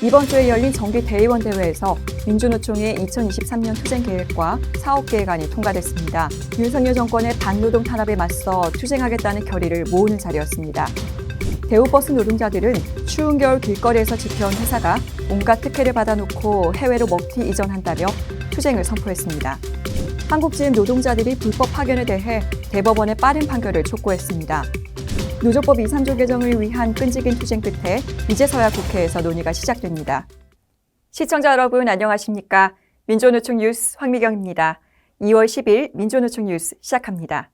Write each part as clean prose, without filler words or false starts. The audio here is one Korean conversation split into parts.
이번 주에 열린 정기대의원 대회에서 민주노총의 2023년 투쟁계획과 사업계획안이 통과됐습니다. 윤석열 정권의 반노동 탄압에 맞서 투쟁하겠다는 결의를 모으는 자리였습니다. 대우버스 노동자들은 추운 겨울 길거리에서 지켜온 회사가 온갖 특혜를 받아놓고 해외로 먹튀 이전한다며 투쟁을 선포했습니다. 한국GM 노동자들이 불법 파견에 대해 대법원의 빠른 판결을 촉구했습니다. 노조법 2~3조 개정을 위한 끈질긴 투쟁 끝에 이제서야 국회에서 논의가 시작됩니다. 시청자 여러분 안녕하십니까? 민주노총 뉴스 황미경입니다. 2월 10일 민주노총 뉴스 시작합니다.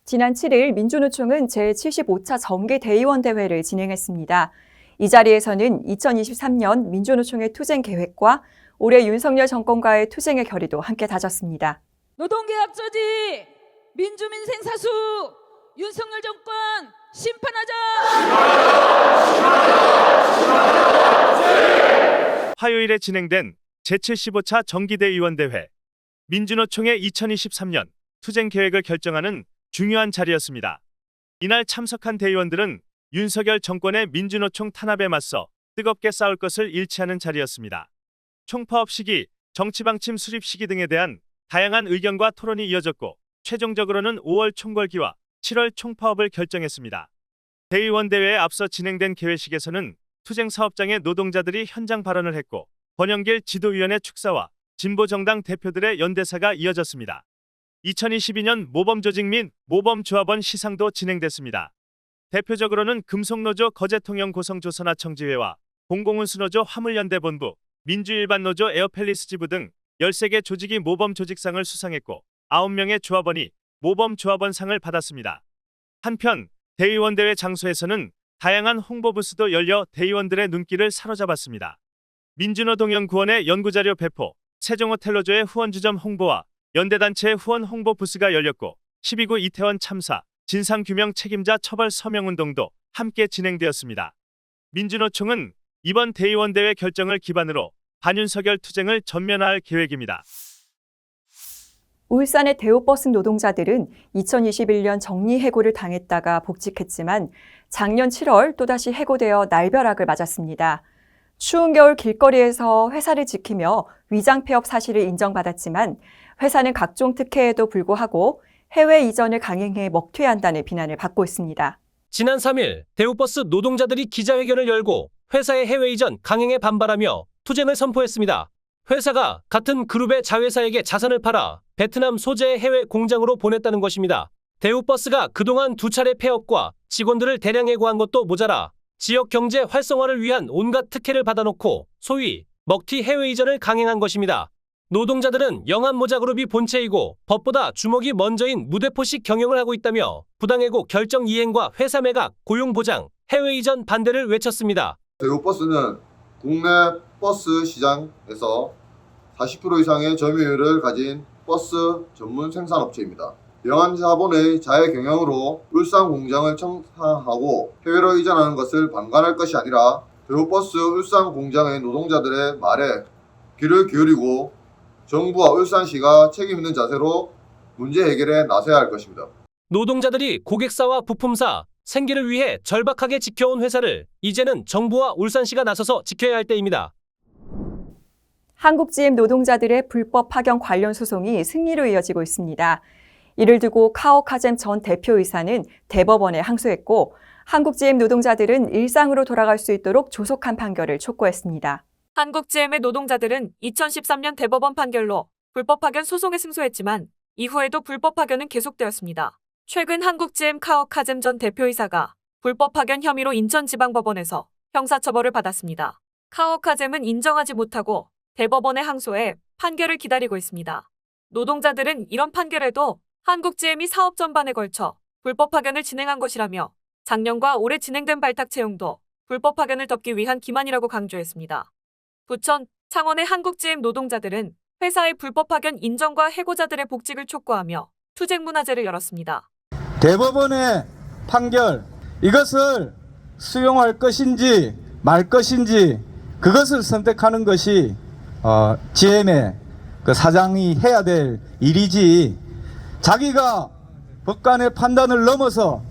지난 7일 민주노총은 제75차 정기대의원 대회를 진행했습니다. 이 자리에서는 2023년 민주노총의 투쟁 계획과 올해 윤석열 정권과의 투쟁의 결의도 함께 다졌습니다. 노동계약 저지, 민주민생 사수, 윤석열 정권 심판하자! 화요일에 진행된 제75차 정기대의원 대회. 민주노총의 2023년 투쟁 계획을 결정하는 중요한 자리였습니다. 이날 참석한 대의원들은 윤석열 정권의 민주노총 탄압에 맞서 뜨겁게 싸울 것을 일치하는 자리였습니다. 총파업 시기, 정치방침 수립 시기 등에 대한 다양한 의견과 토론이 이어졌고 최종적으로는 5월 총궐기와 7월 총파업을 결정했습니다. 대의원 대회에 앞서 진행된 개회식에서는 투쟁사업장의 노동자들이 현장 발언을 했고 권영길 지도위원회 축사와 진보정당 대표들의 연대사가 이어졌습니다. 2022년 모범조직 및 모범조합원 시상도 진행됐습니다. 대표적으로는 금속노조 거제통영 고성조선하청지회와 공공운수노조 화물연대본부, 민주일반노조 에어팰리스지부 등 13개 조직이 모범조직상을 수상했고 9명의 조합원이 모범조합원상을 받았습니다. 한편 대의원대회 장소에서는 다양한 홍보부스도 열려 대의원들의 눈길을 사로잡았습니다. 민주노동연구원의 연구자료 배포, 세종호텔노조의 후원주점 홍보와 연대단체의 후원 홍보 부스가 열렸고 12구 이태원 참사, 진상규명 책임자 처벌 서명운동도 함께 진행되었습니다. 민주노총은 이번 대의원대회 결정을 기반으로 반윤석열 투쟁을 전면화할 계획입니다. 울산의 대우버스 노동자들은 2021년 정리해고를 당했다가 복직했지만 작년 7월 또다시 해고되어 날벼락을 맞았습니다. 추운 겨울 길거리에서 회사를 지키며 위장폐업 사실을 인정받았지만 회사는 각종 특혜에도 불구하고 해외 이전을 강행해 먹튀한다는 비난을 받고 있습니다. 지난 3일 대우버스 노동자들이 기자회견을 열고 회사의 해외 이전 강행에 반발하며 투쟁을 선포했습니다. 회사가 같은 그룹의 자회사에게 자산을 팔아 베트남 소재의 해외 공장으로 보냈다는 것입니다. 대우버스가 그동안 2차례 폐업과 직원들을 대량 해고한 것도 모자라 지역 경제 활성화를 위한 온갖 특혜를 받아놓고 소위 먹튀 해외 이전을 강행한 것입니다. 노동자들은 영암모자그룹이 본체이고 법보다 주먹이 먼저인 무대포식 경영을 하고 있다며 부당해고 결정 이행과 회사 매각, 고용 보장, 해외 이전 반대를 외쳤습니다. 대우버스는 국내 버스 시장에서 40% 이상의 점유율을 가진 버스 전문 생산업체입니다. 영한 자본의 자해 경영으로 울산 공장을 청산하고 해외로 이전하는 것을 방관할 것이 아니라 대우버스 울산 공장의 노동자들의 말에 귀를 기울이고 정부와 울산시가 책임 있는 자세로 문제 해결에 나서야 할 것입니다. 노동자들이 고객사와 부품사, 생계를 위해 절박하게 지켜온 회사를 이제는 정부와 울산시가 나서서 지켜야 할 때입니다. 한국GM 노동자들의 불법 파견 관련 소송이 승리로 이어지고 있습니다. 이를 두고 카오카잼 전 대표이사는 대법원에 항소했고 한국GM 노동자들은 일상으로 돌아갈 수 있도록 조속한 판결을 촉구했습니다. 한국GM의 노동자들은 2013년 대법원 판결로 불법 파견 소송에 승소했지만 이후에도 불법 파견은 계속되었습니다. 최근 한국GM 카오카잼 전 대표이사가 불법 파견 혐의로 인천지방법원에서 형사처벌을 받았습니다. 카오카잼은 인정하지 못하고 대법원에 항소해 판결을 기다리고 있습니다. 노동자들은 이런 판결에도 한국GM이 사업 전반에 걸쳐 불법 파견을 진행한 것이라며 작년과 올해 진행된 발탁 채용도 불법 파견을 덮기 위한 기만이라고 강조했습니다. 부천, 창원의 한국GM 노동자들은 회사의 불법 파견 인정과 해고자들의 복직을 촉구하며 투쟁문화제를 열었습니다. 대법원의 판결, 이것을 수용할 것인지 말 것인지 그것을 선택하는 것이 GM의 그 사장이 해야 될 일이지, 자기가 법관의 판단을 넘어서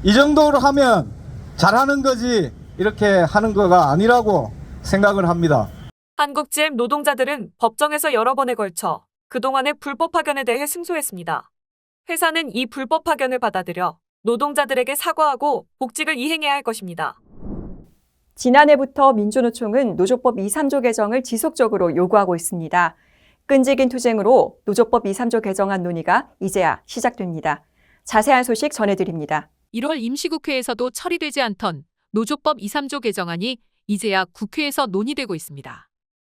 이 정도로 하면 잘하는 거지 이렇게 하는 거가 아니라고 생각을 합니다. 한국GM 노동자들은 법정에서 여러 번에 걸쳐 그동안의 불법 파견에 대해 승소했습니다. 회사는 이 불법 파견을 받아들여 노동자들에게 사과하고 복직을 이행해야 할 것입니다. 지난해부터 민주노총은 노조법 2, 3조 개정을 지속적으로 요구하고 있습니다. 끈질긴 투쟁으로 노조법 2, 3조 개정안 논의가 이제야 시작됩니다. 자세한 소식 전해드립니다. 1월 임시국회에서도 처리되지 않던 노조법 2, 3조 개정안이 이제야 국회에서 논의되고 있습니다.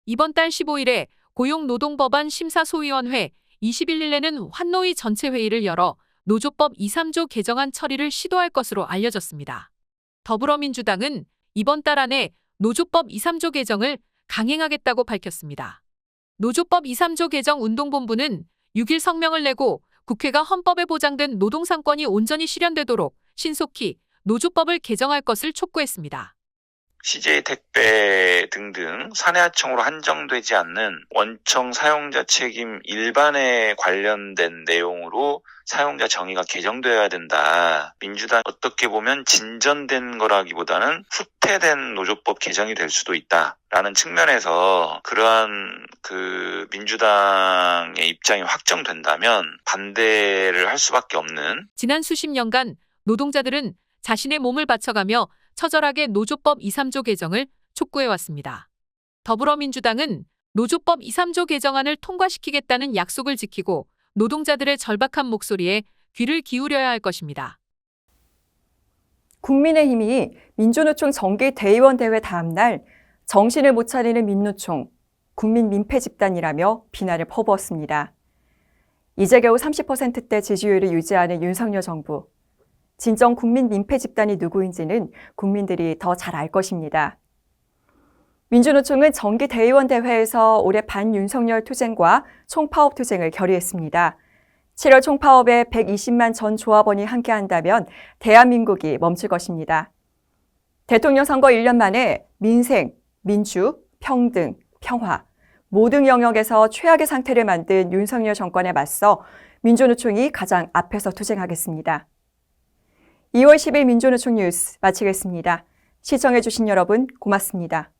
이번 달 15일에 고용노동법안 심사소위원회 21일에는 환노위 전체 회의를 열어 노조법 2, 3조 개정안 처리를 시도할 것으로 알려졌습니다. 더불어민주당은 이번 달 안에 노조법 2, 3조 개정을 강행하겠다고 밝혔습니다. 노조법 2, 3조 개정 운동본부는 6일 성명을 내고 국회가 헌법에 보장된 노동상권이 온전히 실현되도록 신속히 노조법을 개정할 것을 촉구했습니다. CJ 택배 등등 사내하청으로 한정되지 않는 원청 사용자 책임 일반에 관련된 내용으로 사용자 정의가 개정되어야 된다. 민주당 어떻게 보면 진전된 거라기보다는 후퇴된 노조법 개정이 될 수도 있다라는 측면에서 그러한 민주당의 입장이 확정된다면 반대를 할 수밖에 없는. 지난 수십 년간 노동자들은 자신의 몸을 바쳐가며 처절하게 노조법 2, 3조 개정을 촉구해왔습니다. 더불어민주당은 노조법 2, 3조 개정안을 통과시키겠다는 약속을 지키고 노동자들의 절박한 목소리에 귀를 기울여야 할 것입니다. 국민의힘이 민주노총 정기 대의원 대회 다음 날 정신을 못 차리는 민노총, 국민 민폐 집단이라며 비난을 퍼부었습니다. 이제 겨우 30%대 지지율을 유지하는 윤석열 정부. 진정 국민 민폐 집단이 누구인지는 국민들이 더 잘 알 것입니다. 민주노총은 정기 대의원 대회에서 올해 반윤석열 투쟁과 총파업 투쟁을 결의했습니다. 7월 총파업에 120만 전 조합원이 함께한다면 대한민국이 멈출 것입니다. 대통령 선거 1년 만에 민생, 민주, 평등, 평화 모든 영역에서 최악의 상태를 만든 윤석열 정권에 맞서 민주노총이 가장 앞에서 투쟁하겠습니다. 2월 10일 민주노총 뉴스 마치겠습니다. 시청해주신 여러분 고맙습니다.